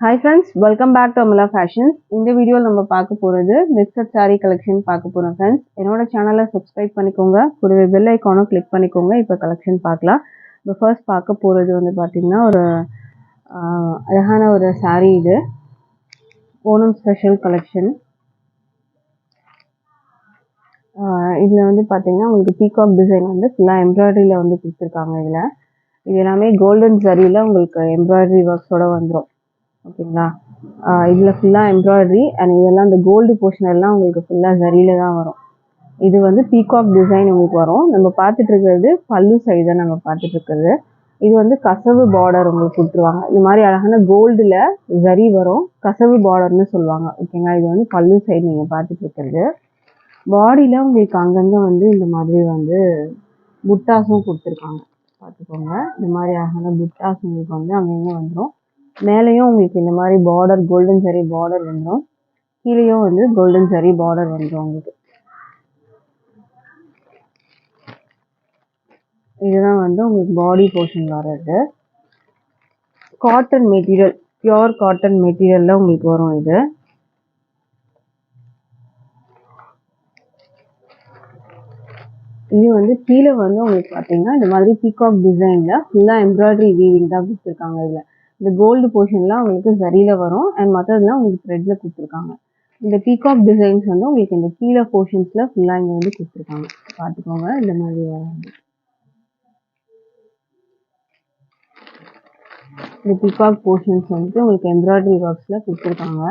Hi friends, welcome back to Amala Fashions. இந்த வீடியோல நம்ம பார்க்க போறது மிக்ஸட் saree கலெக்ஷன் பார்க்க போறோம் friends. என்னோட சேனலை சப்ஸ்கிரைப் பண்ணிக்கோங்க. கூடவே பெல் ஐகானும் கிளிக் பண்ணிக்கோங்க. இப்போ கலெக்ஷன் பார்க்கலாம். இப்போ ஃபர்ஸ்ட் பார்க்க போறது வந்து பாத்தீங்கன்னா ஒரு அழகான ஒரு saree இது. Onam special collection. இதுல வந்து பாத்தீங்கன்னா உங்களுக்கு பீகாக் டிசைன் வந்து ஃபுல்லா எம்ப்ராய்டரியில வந்து கொடுத்துருக்காங்க இதுல. இது எல்லாமே கோல்டன் ஜரியில உங்களுக்கு எம்ப்ராய்டரி ஒர்க்ஸோட வந்துடும். ஓகேங்களா, இதில் ஃபுல்லாக எம்ப்ராய்டரி அண்ட் இதெல்லாம் இந்த கோல்டு போர்ஷன் எல்லாம் உங்களுக்கு ஃபுல்லாக ஜரியில தான் வரும். இது வந்து பீகாக் டிசைன் உங்களுக்கு வரும். நம்ம பார்த்துட்டு இருக்கிறது பல்லு சைடு தான் நம்ம பார்த்துட்டு இருக்கிறது. இது வந்து கசவு பார்டர் உங்களுக்கு கொடுத்துருவாங்க. இது மாதிரி அழகான கோல்டில் ஜரி வரும், கசவு பார்டர்னு சொல்லுவாங்க. ஓகேங்களா, இது வந்து பல்லு சைடு நீங்கள் பார்த்துட்டு இருக்கிறது. பாடியில் உங்களுக்கு அங்கங்கே வந்து இந்த மாதிரி வந்து புட்டாஸும் கொடுத்துருக்காங்க. பார்த்துக்கோங்க, இந்த மாதிரி அழகான புட்டாஸ் உங்களுக்கு வந்து அங்கங்கே வந்துடும். மேலேயும் உங்களுக்கு இந்த மாதிரி பார்டர் கோல்டன் ஜரி பார்டர் வந்துடும், கீழேயும் வந்து கோல்டன் ஜரி பார்டர் வந்துடும் உங்களுக்கு. இதுதான் வந்து உங்களுக்கு பாடி போர்ஷன் வர்றது. காட்டன் மெட்டீரியல், பியோர் காட்டன் மெட்டீரியல்ல உங்களுக்கு வரும் இது. இது வந்து கீழே வந்து உங்களுக்கு பார்த்தீங்கன்னா இந்த மாதிரி பீகாக் டிசைன்ல ஃபுல்லாக எம்ப்ராய்டரி வீவிங் தான் கொடுத்துருக்காங்க. இதில் இந்த கோல்டு போர்ஷன்லாம் உங்களுக்கு சரியில வரும் அண்ட் மற்றதுலாம் உங்களுக்கு த்ரெட்ல கொடுத்துருக்காங்க. இந்த பீகாக் டிசைன்ஸ் வந்து உங்களுக்கு இந்த கீழே போர்ஷன்ஸ்ல ஃபுல்லாக இங்கே வந்து கொடுத்துருக்காங்க. பார்த்துக்கோங்க, இந்த மாதிரி இந்த பீகாக் போர்ஷன்ஸ் வந்து உங்களுக்கு எம்ப்ராய்டரி ஒர்க்ஸ்ல கொடுத்துருக்காங்க.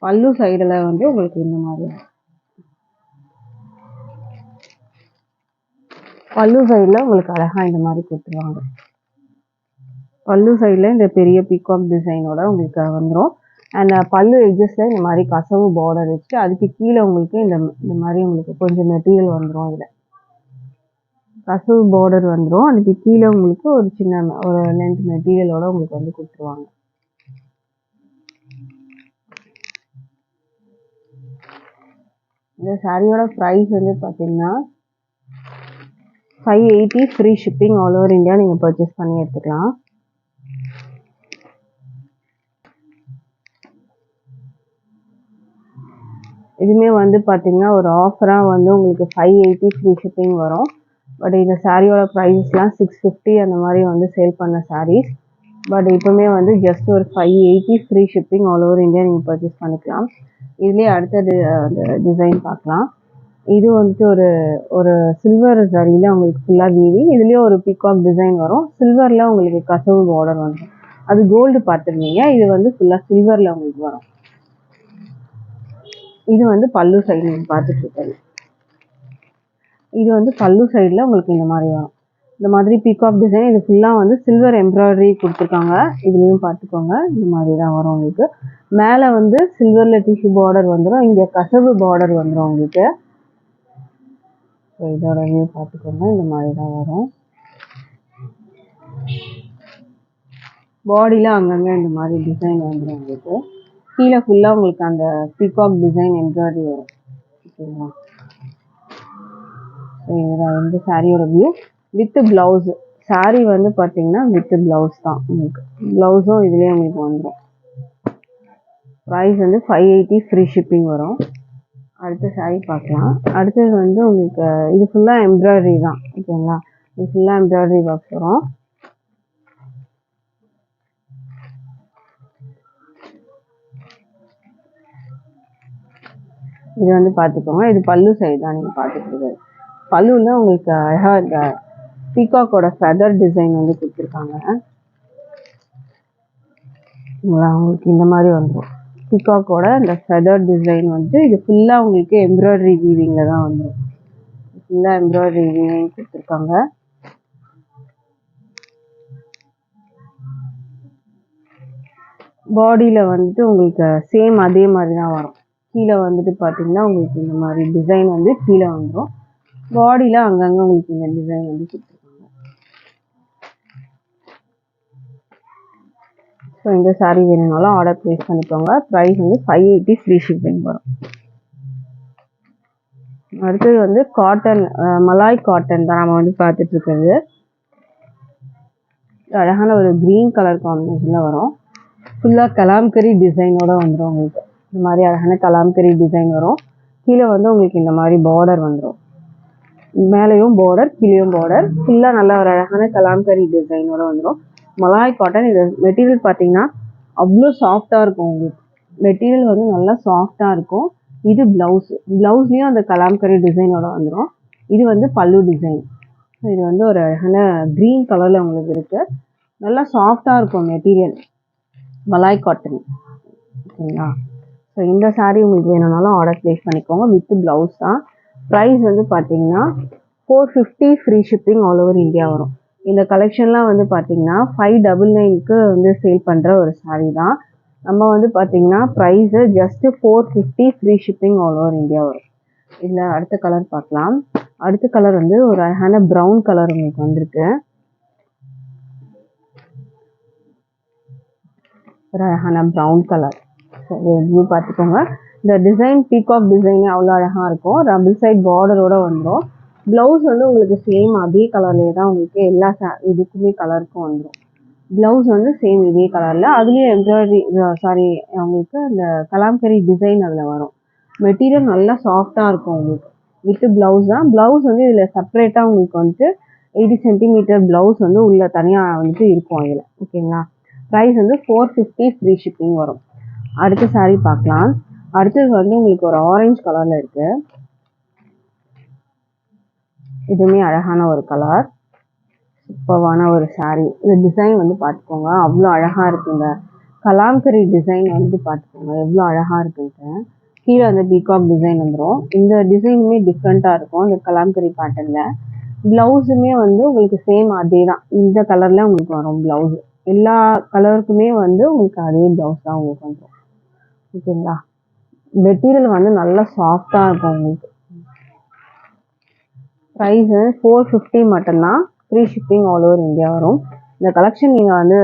பல்லு சைடில் வந்து உங்களுக்கு இந்த மாதிரி பல்லு சைடில் உங்களுக்கு அழகாக இந்த மாதிரி கொடுத்துருவாங்க. பல்லு சைடில் இந்த பெரிய பீகாக் டிசைனோட உங்களுக்கு வந்துடும். அண்ட் பல்லு எட்ஜஸில் இந்த மாதிரி கசவு பார்டர் வச்சு அதுக்கு கீழே உங்களுக்கு இந்த மாதிரி உங்களுக்கு கொஞ்சம் மெட்டீரியல் வந்துடும். இதில் கசவு பார்டர் வந்துடும், அதுக்கு கீழே உங்களுக்கு ஒரு சின்ன ஒரு லென்த் மெட்டீரியலோட உங்களுக்கு வந்து கொடுத்துருவாங்க. இந்த சாரியோட ப்ரைஸ் வந்து பார்த்தீங்கன்னா 580 free shipping all over India நீங்கள் பர்ச்சேஸ் பண்ணி எடுத்துக்கலாம். இதுவுமே வந்து பார்த்தீங்கன்னா ஒரு ஆஃபராக வந்து உங்களுக்கு 580 ஃப்ரீ ஷிப்பிங் வரும். பட் இந்த சாரியோட ப்ரைஸ்லாம் 650 அந்த மாதிரி வந்து சேல் பண்ண சாரீஸ். பட் இப்போவுமே வந்து ஜஸ்ட் ஒரு 580 free shipping all over India நீங்கள் பர்ச்சேஸ் பண்ணிக்கலாம். இதுலேயே அடுத்த டிசைன் பார்க்கலாம். இது வந்துட்டு ஒரு ஒரு சில்வர் ஜரியில் உங்களுக்கு ஃபுல்லாக வீவி, இதுலேயே ஒரு பீகாக் டிசைன் வரும். சில்வரில் உங்களுக்கு கசவு பார்டர் வந்துடும். அது கோல்டு பார்த்துருந்தீங்க, இது வந்து ஃபுல்லாக சில்வரில் உங்களுக்கு வரும். இது வந்து பல்லு சைடு நீங்கள் பார்த்துட்டு இருக்கிறது. இது வந்து பல்லு சைடில் உங்களுக்கு இந்த மாதிரி வரும். இந்த மாதிரி பீகாக் டிசைன் இது ஃபுல்லாக வந்து சில்வர் எம்ப்ராய்டரி கொடுத்துருக்காங்க. இதுலேயும் பார்த்துக்கோங்க, இந்த மாதிரி தான் வரும் உங்களுக்கு. மேலே வந்து சில்வரில் டிஷ்யூ பார்டர் வந்துடும், இங்கே கசவு பார்டர் வந்துடும் உங்களுக்கு. ஸோ இதோட வியூ பார்த்துக்கோங்க, இந்த மாதிரி தான் வரும். பாடியில் அங்கங்கே இந்த மாதிரி டிசைன் வந்துடும் உங்களுக்கு. கீழே ஃபுல்லாக உங்களுக்கு அந்த பீகாக் டிசைன் எம்ப்ராய்டரி வரும். ஓகேங்களா, இதுதான் இந்த சாரியோட வியூ வித் பிளவுஸ். சாரி வந்து பார்த்தீங்கன்னா வித் பிளவுஸ் தான் உங்களுக்கு. பிளவுஸும் இதுலேயே உங்களுக்கு வந்துடும். ப்ரைஸ் வந்து 580 ஃப்ரீ ஷிப்பிங் வரும். அடுத்த சாரி பார்க்கலாம். அடுத்தது வந்து உங்களுக்கு இது ஃபுல்லாக எம்ப்ராய்டரி தான். ஓகேங்களா, இது ஃபுல்லாக எம்ப்ராய்டரி ஒர்க்ஸ் வரும். இது வந்து பார்த்துக்கோங்க, இது பல்லு சைடு தான் நீங்கள் பார்த்துட்டு இருக்கிறது. பல்லுவில் உங்களுக்கு அழகாக இந்த பீகாக்கோட ஃபெதர் டிசைன் வந்து கொடுத்துருக்காங்க. உங்களுக்கு இந்த மாதிரி வந்துடும் பீகாக்கோட இந்த ஃபெதர் டிசைன் வந்து இது ஃபுல்லாக உங்களுக்கு எம்ப்ராய்டரி வீவிங்கில் தான் வந்துடும். ஃபுல்லாக எம்ப்ராய்டரி வீவிங் கொடுத்துருக்காங்க. பாடியில் வந்துட்டு உங்களுக்கு சேம் அதே மாதிரி தான் வரும். கீழே வந்துட்டு பார்த்தீங்கன்னா உங்களுக்கு இந்த மாதிரி டிசைன் வந்து கீழே வந்துடும். பாடியில் அங்கங்கே உங்களுக்கு இந்த டிசைன் வந்து கொடுத்துருக்காங்க. ஸோ இந்த சாரீ வேணும்னாலும் ஆர்டர் ப்ளேஸ் பண்ணிக்கோங்க. ப்ரைஸ் வந்து 580 ஃப்ரீ ஷிப்பிங் வரும். அடுத்தது வந்து காட்டன், மலாய் காட்டன் தான் நம்ம வந்து பார்த்துட்டு இருக்கிறது. அழகான ஒரு க்ரீன் கலர் காம்பினேஷனில் வரும். ஃபுல்லாக கலாம்கரி டிசைனோட வந்துடும் உங்களுக்கு. இந்த மாதிரி அழகான கலாம்கரி டிசைன் வரும். கீழே வந்து உங்களுக்கு இந்த மாதிரி பார்டர் வந்துடும். மேலேயும் பார்டர், கீழேயும் பார்டர், ஃபுல்லாக நல்ல ஒரு அழகான கலாம்கரி டிசைனோட வந்துடும். Malay cotton. இது மெட்டீரியல் பார்த்தீங்கன்னா அவ்வளோ சாஃப்டாக இருக்கும் உங்களுக்கு. மெட்டீரியல் வந்து நல்லா சாஃப்டாக இருக்கும். இது ப்ளவுஸ். ப்ளவுஸ்லேயும் அந்த கலாம்கரி டிசைனோட வந்துடும். இது வந்து பல்லு டிசைன். இது வந்து ஒரு அழகான க்ரீன் கலரில் உங்களுக்கு இருக்குது. நல்லா சாஃப்டாக இருக்கும் மெட்டீரியல். மலாய் காட்டன். ஓகேங்களா? ஸோ இந்த சாரீ உங்களுக்கு வேணும்னாலும் ஆர்டர் ப்ளேஸ் பண்ணிக்கோங்க. வித் ப்ளவுஸ் தான். ப்ரைஸ் வந்து பார்த்தீங்கன்னா 450 free shipping all over India வரும். இந்த கலெக்ஷன்லாம் வந்து பார்த்தீங்கன்னா 599க்கு வந்து சேல் பண்ணுற ஒரு சாரீ தான். நம்ம வந்து பார்த்தீங்கன்னா price just 450 free shipping all over India வரும். இதில் அடுத்த கலர் பார்க்கலாம். அடுத்த கலர் வந்து ஒரு அழகான ப்ரௌன் கலர் உங்களுக்கு வந்திருக்கு. ஒரு அழகான ப்ரௌன் கலர். வியூ பார்த்துக்கோங்க. இந்த டிசைன் பீகாக் டிசைன் அவ்வளோ அழகாக இருக்கும். டபுள் சைட் பார்டரோட வந்துடும். ப்ளவுஸ் வந்து உங்களுக்கு சேம் அதே கலர்லேயே தான் உங்களுக்கு எல்லா இதுக்குமே கலருக்கும் வந்துடும். ப்ளவுஸ் வந்து சேம் இதே கலரில், அதுலேயும் எம்ப்ராய்டரி உங்களுக்கு அந்த கலாம்கரி டிசைன் அதில் வரும். மெட்டீரியல் நல்லா சாஃப்டாக இருக்கும் உங்களுக்கு. வித்து ப்ளவுஸ் தான். ப்ளவுஸ் வந்து இதில் செப்பரேட்டாக உங்களுக்கு வந்துட்டு 80 சென்டிமீட்டர் ப்ளவுஸ் வந்து உள்ள தனியாக வந்துட்டு இருக்கும் இதில். ஓகேங்களா? ப்ரைஸ் வந்து 450 ஃப்ரீ ஷிப்பிங் வரும். அடுத்த சாரீ பார்க்கலாம். அடுத்தது வந்து உங்களுக்கு ஒரு ஆரஞ்சு கலரில் இருக்குது. இதுவுமே அழகான ஒரு கலர். சூப்பரான ஒரு சாரீ. இந்த டிசைன் வந்து பார்த்துக்கோங்க, அவ்வளோ அழகாக இருக்குது. இந்த கலாம்கரி டிசைன் வந்து பார்த்துக்கோங்க எவ்வளோ அழகாக இருக்குன்ட்டு. கீழே வந்து பீகாக் டிசைன் வந்துடும். இந்த டிசைனுமே டிஃப்ரெண்ட்டாக இருக்கும் இந்த கலாம்கரி பேட்டர்னில். ப்ளவுஸுமே வந்து உங்களுக்கு சேம் அதே தான். இந்த கலரில் உங்களுக்கு வரும் ப்ளவுஸு. எல்லா கலருக்குமே வந்து உங்களுக்கு அதே ப்ளவுஸ் தான் உங்களுக்கு வந்துடும். ஓகேங்களா? மெட்டீரியல் வந்து நல்லா சாஃப்டாக இருக்கும் உங்களுக்கு. ப்ரைஸு 450 மட்டும்தான். Free shipping all over India வரும். இந்த கலெக்ஷன் நீங்கள் வந்து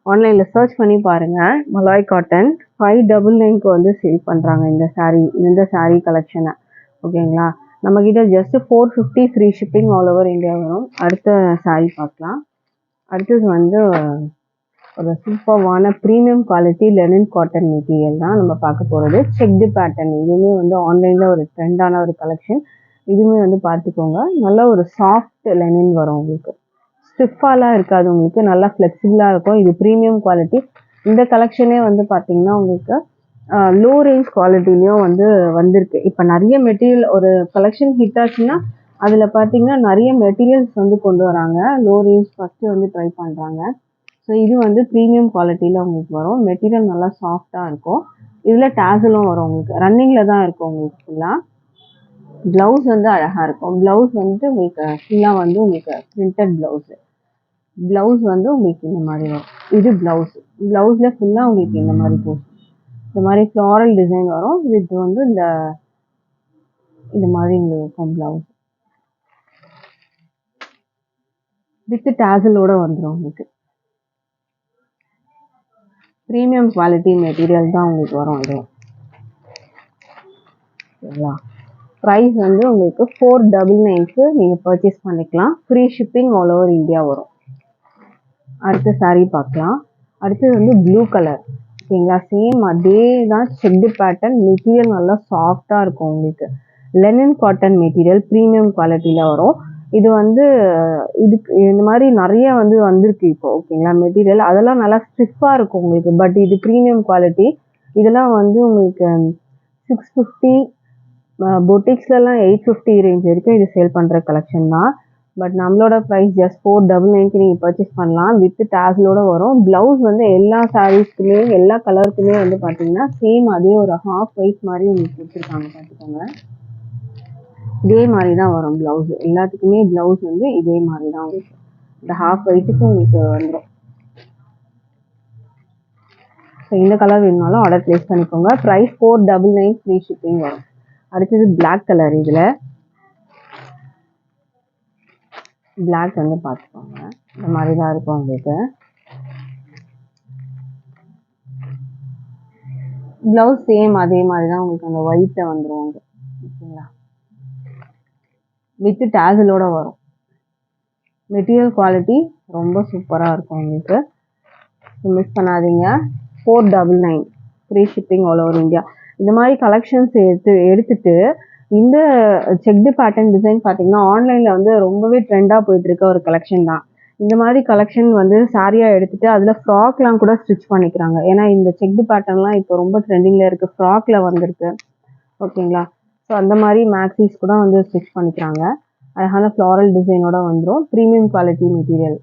ஆன்லைனில் சர்ச் பண்ணி பாருங்கள். மலாய் காட்டன் 599க்கு வந்து சேல் பண்ணுறாங்க இந்த சாரீ கலெக்ஷனை. ஓகேங்களா? நம்மக்கிட்ட just 450 free shipping all over India வரும். அடுத்த சாரீ பார்க்கலாம். அடுத்தது வந்து ஒரு சூப்பர்வான premium quality linen cotton material தான் நம்ம பார்க்க போகிறது. Checked pattern. இதுவுமே வந்து ஆன்லைனில் ஒரு ட்ரெண்டான ஒரு கலெக்ஷன். இதுவுமே வந்து பார்த்துக்கோங்க, நல்ல ஒரு சாஃப்ட் லெனின் வரும் உங்களுக்கு. ஸ்டிஃபாலாம் இருக்காது உங்களுக்கு, நல்லா ஃப்ளெக்சிபிளாக இருக்கும். இது ப்ரீமியம் குவாலிட்டி. இந்த கலெக்ஷனே வந்து பார்த்தீங்கன்னா உங்களுக்கு லோ ரேஞ்ச் குவாலிட்டிலையும் வந்து வந்திருக்கு. இப்போ நிறைய மெட்டீரியல் ஒரு கலெக்ஷன் ஹிட் ஆச்சுன்னா அதில் பார்த்தீங்கன்னா நிறைய மெட்டீரியல்ஸ் வந்து கொண்டு வராங்க. லோ ரேஞ்ச் ஃபஸ்ட்டு வந்து ட்ரை பண்ணுறாங்க. ஸோ இது வந்து ப்ரீமியம் குவாலிட்டியில் உங்களுக்கு வரும். மெட்டீரியல் நல்லா சாஃப்டாக இருக்கும். இதில் டேசலும் வரும் உங்களுக்கு. ரன்னிங்கில் தான் இருக்கும் உங்களுக்கு ஃபுல்லாக. ப்ளவுஸ் வந்து அழகாக இருக்கும். ப்ளவுஸ் வந்துட்டு உங்களுக்கு ஃபுல்லாக வந்து உங்களுக்கு பிரிண்டட் ப்ளவுஸு. ப்ளவுஸ் வந்து உங்களுக்கு இந்த மாதிரி வரும். இது ப்ளவுஸு. ப்ளவுஸில் ஃபுல்லாக உங்களுக்கு இந்த மாதிரி போகும். இந்த மாதிரி ஃப்ளாரல் டிசைன் வரும். இது வந்து இந்த மாதிரி இங்கே இருக்கும் ப்ளவுஸ். வித் டேசலோட வந்துடும் உங்களுக்கு. ப்ரீமியம் குவாலிட்டி மெட்டீரியல் தான் உங்களுக்கு வரும் இது. சரிங்களா? ப்ரைஸ் வந்து உங்களுக்கு 499க்கு நீங்கள் பர்ச்சேஸ் பண்ணிக்கலாம். Free shipping all over India வரும். அடுத்த சாரீ பார்க்கலாம். அடுத்தது வந்து ப்ளூ கலர். ஓகேங்களா? சேம் அதே தான் செக்டு பேட்டர்ன். மெட்டீரியல் நல்லா சாஃப்டாக இருக்கும் உங்களுக்கு. லெனின் காட்டன் மெட்டீரியல் ப்ரீமியம் குவாலிட்டியில் வரும். இது வந்து இதுக்கு இந்த மாதிரி நிறைய வந்து வந்திருக்கு இப்போ. ஓகேங்களா? மெட்டீரியல் அதெல்லாம் நல்லா ஸ்டிஃபாக இருக்கும் உங்களுக்கு. பட் இது ப்ரீமியம் குவாலிட்டி. இதெல்லாம் வந்து உங்களுக்கு 650, பொட்டிக்ஸ்லலாம் 850 ரேஞ்ச் வரைக்கும் இது சேல் பண்ணுற கலெக்ஷன் தான். பட் நம்மளோட ப்ரைஸ் ஜஸ்ட் 499க்கு நீங்கள் பர்ச்சேஸ் பண்ணலாம். வித் டேசலோட வரும். ப்ளவுஸ் வந்து எல்லா சாரீஸ்க்குமே எல்லா கலருக்குமே வந்து பார்த்தீங்கன்னா சேம் அதே ஒரு ஹாஃப் ஒயிட் மாதிரி உங்களுக்கு கொடுத்துருக்காங்க. பார்த்துக்கோங்க, இதே மாதிரி தான் வரும் ப்ளவுஸ். எல்லாத்துக்குமே ப்ளவுஸ் வந்து இதே மாதிரி தான் உங்களுக்கு. இந்த ஹாஃப் ஒயிட்டுக்கு உங்களுக்கு வந்துடும். ஸோ இந்த கலர் வேணுனாலும் ஆர்டர் ப்ளேஸ் பண்ணிக்கோங்க. ப்ரைஸ் 499 ஃப்ரீ ஷிப்பிங் வரும். அடுத்தது பிளாக் கலர். இதில் பிளாக் வந்து பார்த்துக்கோங்க, இந்த மாதிரி தான் இருக்கும் உங்களுக்கு. ப்ளவுஸ் சேம் அதே மாதிரி தான் உங்களுக்கு அந்த ஒயிட்டில் வந்துடும். ஓகேங்களா? வித் டேசலோட வரும். மெட்டீரியல் குவாலிட்டி ரொம்ப சூப்பராக இருக்கும் உங்களுக்கு. மிஸ் பண்ணாதீங்க. 499 free shipping all over India. இந்த மாதிரி கலெக்ஷன்ஸ் எடுத்துட்டு இந்த செக்டு பேட்டர்ன் டிசைன் பார்த்தீங்கன்னா ஆன்லைனில் வந்து ரொம்பவே ட்ரெண்டாக போயிட்டு இருக்க ஒரு கலெக்ஷன் தான். இந்த மாதிரி கலெக்ஷன் வந்து சாரியாக எடுத்துட்டு அதில் ஃப்ராக்லாம் கூட ஸ்டிச் பண்ணிக்கிறாங்க. ஏன்னா இந்த செக்டு பேட்டர்ன்லாம் இப்போ ரொம்ப ட்ரெண்டிங்கில் இருக்குது, ஃப்ராக்ல வந்திருக்கு. ஓகேங்களா? ஸோ அந்த மாதிரி மேக்ஸிஸ் கூட வந்து ஸ்டிச் பண்ணிக்கிறாங்க. அழகான ஃப்ளாரல் டிசைனோட வந்துடும். Premium quality material.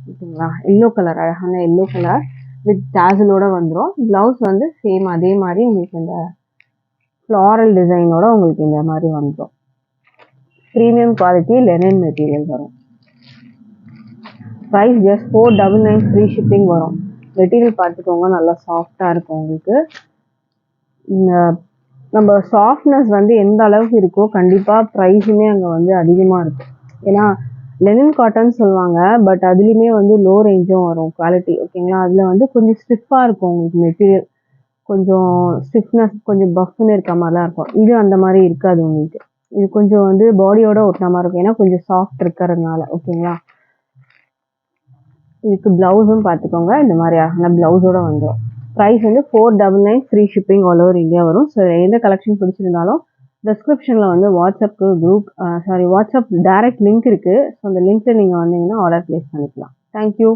ஓகேங்களா? எல்லோ கலர், அழகான எல்லோ கலர் வித் டேசலோட வந்துடும். ப்ளவுஸ் வந்து சேம் அதே மாதிரி உங்களுக்கு இந்த ஃப்ளாரல் டிசைனோட உங்களுக்கு இந்த மாதிரி வந்துடும். ப்ரீமியம் குவாலிட்டி லெனின் மெட்டீரியல் வரும். ப்ரைஸ் ஜஸ்ட் 499 ஃப்ரீ ஷிப்பிங் வரும். மெட்டீரியல் பார்த்துக்கோங்க, நல்லா சாஃப்டாக இருக்கும் உங்களுக்கு. இந்த நம்ம சாஃப்ட்னஸ் வந்து எந்த அளவுக்கு இருக்கோ கண்டிப்பாக ப்ரைஸுமே அங்கே வந்து அதிகமாக இருக்கும். ஏன்னா லெனின் காட்டன் சொல்லுவாங்க, பட் அதுலேயுமே வந்து லோ ரேஞ்சும் வரும் குவாலிட்டி. ஓகேங்களா? அதில் வந்து கொஞ்சம் ஸ்டிஃபாக இருக்கும் உங்களுக்கு மெட்டீரியல், கொஞ்சம் ஸ்டிஃப்னஸ், கொஞ்சம் பஃப்னு இருக்க மாதிரிலாம் இருக்கும். இது அந்த மாதிரி இருக்காது உங்களுக்கு. இது கொஞ்சம் வந்து பாடியோட ஒட்டின மாதிரி இருக்கும், ஏன்னா கொஞ்சம் சாஃப்ட் இருக்கிறதுனால. ஓகேங்களா? இதுக்கு ப்ளவுஸும் பார்த்துக்கோங்க, இந்த மாதிரி அழகான ப்ளவுஸோட வந்துடும். ப்ரைஸ் வந்து 499 free shipping all over India வரும். ஸோ எந்த கலெக்ஷன் பிடிச்சிருந்தாலும் டிஸ்கிரிப்ஷனில் வந்து வாட்ஸ்அப்புக்கு வாட்ஸ்அப் டைரக்ட் லிங்க் இருக்குது. ஸோ அந்த லிங்க்கில் நீங்கள் வந்தீங்கன்னா ஆர்டர் ப்ளேஸ் பண்ணிக்கலாம். தேங்க்யூ.